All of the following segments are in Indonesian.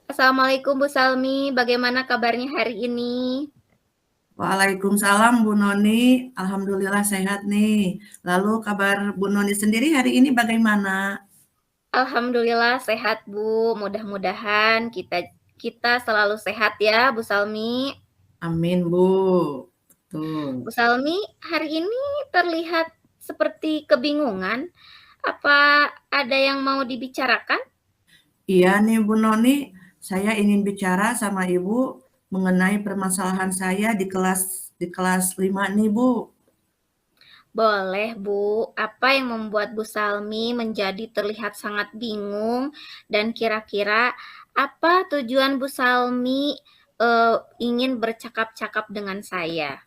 Assalamualaikum Bu Salmi, bagaimana kabarnya hari ini? Waalaikumsalam Bu Noni, alhamdulillah sehat nih. Lalu kabar Bu Noni sendiri hari ini bagaimana? Alhamdulillah sehat Bu, mudah-mudahan kita kita selalu sehat ya Bu Salmi. Amin Bu. Bu Betul. Salmi, hari ini terlihat seperti kebingungan. Apa ada yang mau dibicarakan? Iya nih Bu Noni, saya ingin bicara sama Ibu mengenai permasalahan saya di kelas 5 nih Bu. Boleh Bu, apa yang membuat Bu Salmi menjadi terlihat sangat bingung dan kira-kira apa tujuan Bu Salmi ingin bercakap-cakap dengan saya?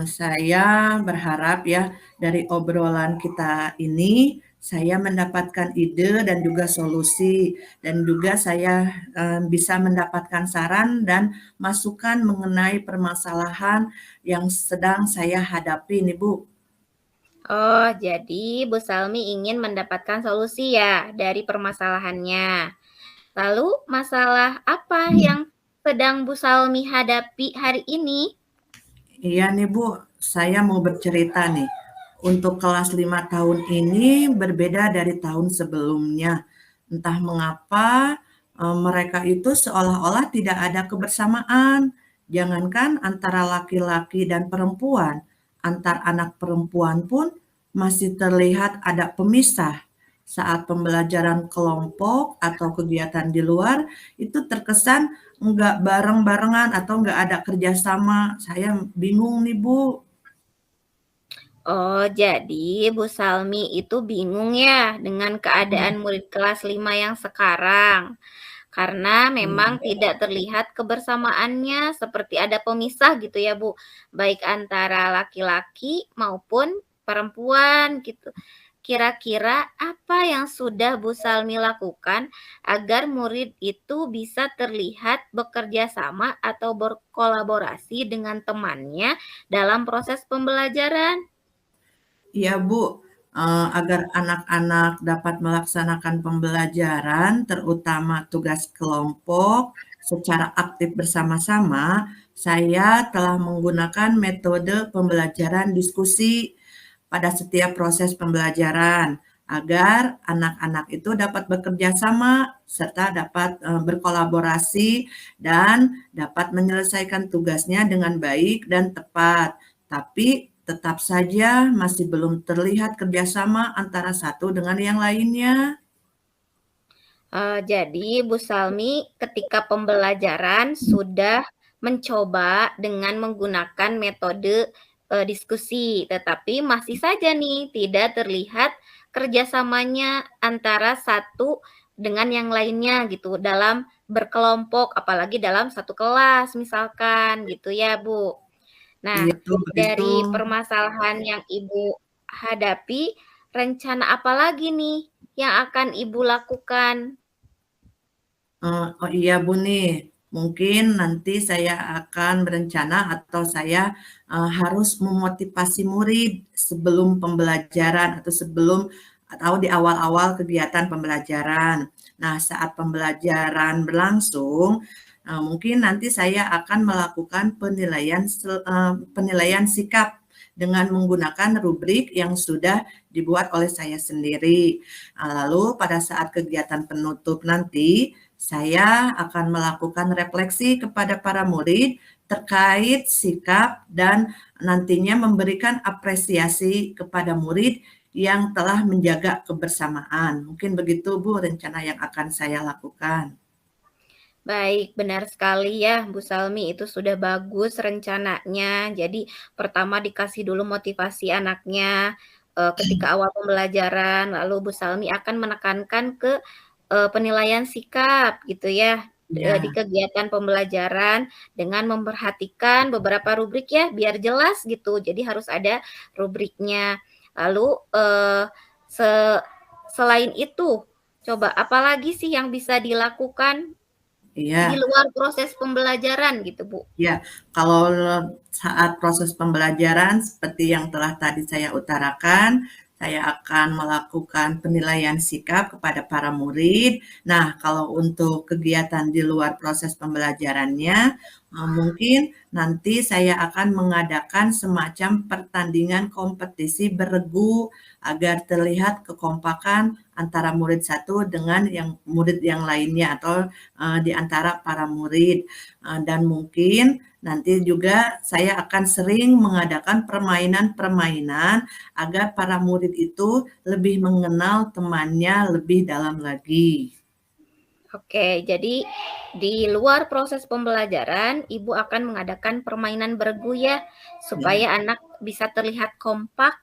Saya berharap ya dari obrolan kita ini saya mendapatkan ide dan juga solusi dan juga saya bisa mendapatkan saran dan masukan mengenai permasalahan yang sedang saya hadapi nih Bu. Oh, jadi Bu Salmi ingin mendapatkan solusi ya dari permasalahannya. Lalu masalah apa yang sedang Bu Salmi hadapi hari ini? Iya nih Bu, saya mau bercerita nih. Untuk kelas 5 tahun ini berbeda dari tahun sebelumnya. Entah mengapa mereka itu seolah-olah tidak ada kebersamaan. Jangankan antara laki-laki dan perempuan, antar anak perempuan pun masih terlihat ada pemisah. Saat pembelajaran kelompok atau kegiatan di luar, itu terkesan nggak bareng-barengan atau nggak ada kerjasama. Saya bingung nih Bu. Oh, jadi Bu Salmi itu bingung ya dengan keadaan murid kelas 5 yang sekarang. Karena memang tidak terlihat kebersamaannya seperti ada pemisah gitu ya Bu, baik antara laki-laki maupun perempuan gitu. Kira-kira apa yang sudah Bu Salmi lakukan agar murid itu bisa terlihat bekerja sama atau berkolaborasi dengan temannya dalam proses pembelajaran? Iya Bu, agar anak-anak dapat melaksanakan pembelajaran, terutama tugas kelompok secara aktif bersama-sama, saya telah menggunakan metode pembelajaran diskusi pada setiap proses pembelajaran, agar anak-anak itu dapat bekerja sama serta dapat berkolaborasi dan dapat menyelesaikan tugasnya dengan baik dan tepat. Tapi tetap saja masih belum terlihat kerjasama antara satu dengan yang lainnya. Jadi Bu Salmi ketika pembelajaran sudah mencoba dengan menggunakan metode, diskusi, tetapi masih saja nih tidak terlihat kerjasamanya antara satu dengan yang lainnya gitu dalam berkelompok, apalagi dalam satu kelas misalkan gitu ya, Bu. Nah, Iya tuh begitu. dari permasalahan yang Ibu hadapi, rencana apa lagi nih yang akan Ibu lakukan? Oh iya Bu nih, mungkin nanti saya akan berencana atau saya harus memotivasi murid sebelum pembelajaran atau sebelum atau di awal-awal kegiatan pembelajaran. Nah, saat pembelajaran berlangsung, mungkin nanti saya akan melakukan penilaian sikap dengan menggunakan rubrik yang sudah dibuat oleh saya sendiri. Lalu pada saat kegiatan penutup nanti, saya akan melakukan refleksi kepada para murid terkait sikap dan nantinya memberikan apresiasi kepada murid yang telah menjaga kebersamaan. Mungkin begitu Bu rencana yang akan saya lakukan. Baik, benar sekali ya Bu Salmi, itu sudah bagus rencananya. Jadi pertama dikasih dulu motivasi anaknya, ketika awal pembelajaran, lalu Bu Salmi akan menekankan ke, penilaian sikap gitu ya, di Ya, kegiatan pembelajaran dengan memperhatikan beberapa rubrik ya, biar jelas gitu. Jadi harus ada rubriknya. Lalu, se selain itu, coba apalagi sih yang bisa dilakukan di iya. luar proses pembelajaran gitu, Bu? Ya, kalau saat proses pembelajaran seperti yang telah tadi saya utarakan, saya akan melakukan penilaian sikap kepada para murid. Nah, kalau untuk kegiatan di luar proses pembelajarannya, mungkin nanti saya akan mengadakan semacam pertandingan kompetisi beregu agar terlihat kekompakan antara murid satu dengan yang murid yang lainnya atau di antara para murid. Dan mungkin nanti juga saya akan sering mengadakan permainan-permainan agar para murid itu lebih mengenal temannya lebih dalam lagi. Oke, jadi di luar proses pembelajaran, Ibu akan mengadakan permainan beregu ya, Ya, supaya anak bisa terlihat kompak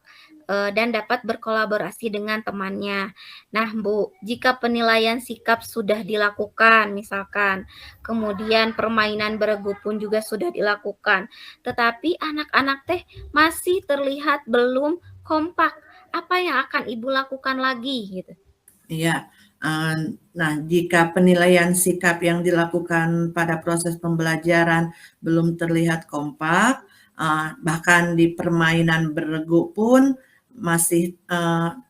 dan dapat berkolaborasi dengan temannya. Nah, Bu, jika penilaian sikap sudah dilakukan, misalkan, kemudian permainan beregu pun juga sudah dilakukan, tetapi anak-anak teh masih terlihat belum kompak, apa yang akan Ibu lakukan lagi gitu? iya. Nah, jika penilaian sikap yang dilakukan pada proses pembelajaran belum terlihat kompak, bahkan di permainan beregu pun masih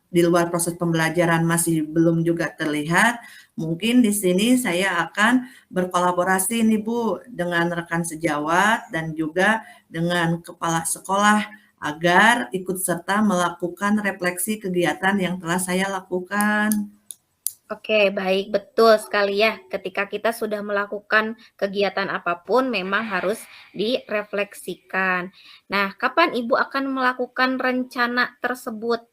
di luar proses pembelajaran masih belum juga terlihat, mungkin di sini saya akan berkolaborasi nih Bu dengan rekan sejawat dan juga dengan kepala sekolah agar ikut serta melakukan refleksi kegiatan yang telah saya lakukan. Oke, baik, betul sekali ya. Ketika kita sudah melakukan kegiatan apapun, memang harus direfleksikan. Nah, kapan Ibu akan melakukan rencana tersebut?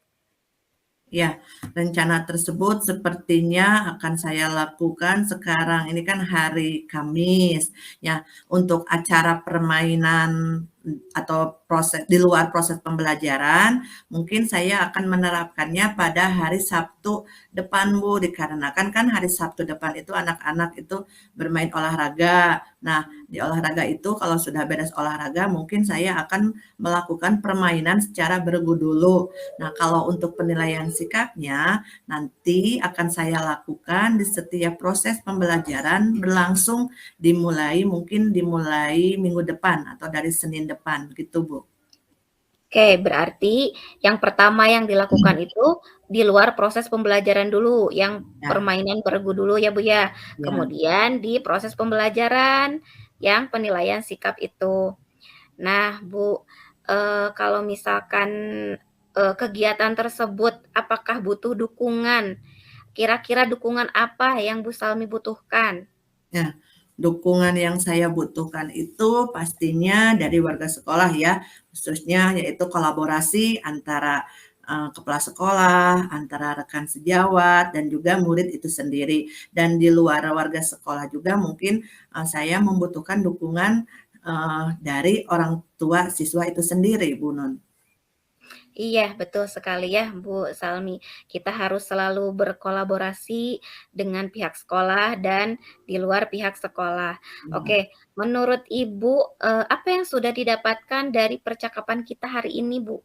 Ya, rencana tersebut sepertinya akan saya lakukan sekarang. Ini kan hari Kamis. Ya, untuk acara permainan atau proses di luar proses pembelajaran, mungkin saya akan menerapkannya pada hari Sabtu depan, Bu, dikarenakan kan hari Sabtu depan itu anak-anak itu bermain olahraga. Nah, di olahraga itu kalau sudah beres olahraga, mungkin saya akan melakukan permainan secara bergu dulu. Nah, kalau untuk penilaian sikapnya, nanti akan saya lakukan di setiap proses pembelajaran berlangsung mungkin dimulai minggu depan atau dari Senin depan gitu, Bu. Oke, berarti yang pertama yang dilakukan itu di luar proses pembelajaran dulu, yang Ya, permainan beregu dulu ya Bu ya. ya, Kemudian di proses pembelajaran yang penilaian sikap itu. Nah, Bu, kalau misalkan, kegiatan tersebut apakah butuh dukungan? Kira-kira dukungan apa yang Bu Salmi butuhkan? ya. Dukungan yang saya butuhkan itu pastinya dari warga sekolah ya, khususnya yaitu kolaborasi antara kepala sekolah, antara rekan sejawat, dan juga murid itu sendiri. Dan di luar warga sekolah juga mungkin saya membutuhkan dukungan dari orang tua siswa itu sendiri, Bu Nun. Iya, betul sekali ya, Bu Salmi. Kita harus selalu berkolaborasi dengan pihak sekolah dan di luar pihak sekolah. Ya. Oke, menurut Ibu, apa yang sudah didapatkan dari percakapan kita hari ini, Bu?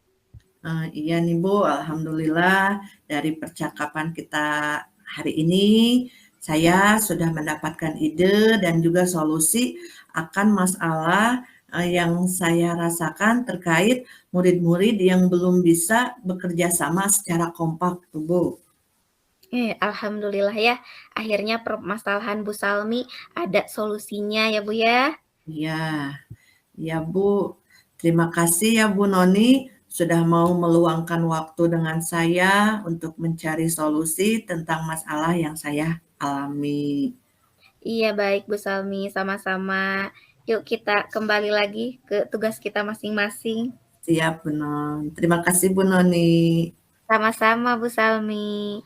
Iya nih Bu, alhamdulillah dari percakapan kita hari ini, saya sudah mendapatkan ide dan juga solusi akan masalah yang saya rasakan terkait murid-murid yang belum bisa bekerja sama secara kompak tuh Bu. Alhamdulillah ya, akhirnya permasalahan Bu Salmi ada solusinya ya, Bu ya. Iya, iya Bu. Terima kasih ya Bu Noni sudah mau meluangkan waktu dengan saya untuk mencari solusi tentang masalah yang saya alami. Iya, baik Bu Salmi, sama-sama. Yuk kita kembali lagi ke tugas kita masing-masing. Siap Bu Non. Terima kasih Bu Noni. Sama-sama Bu Salmi.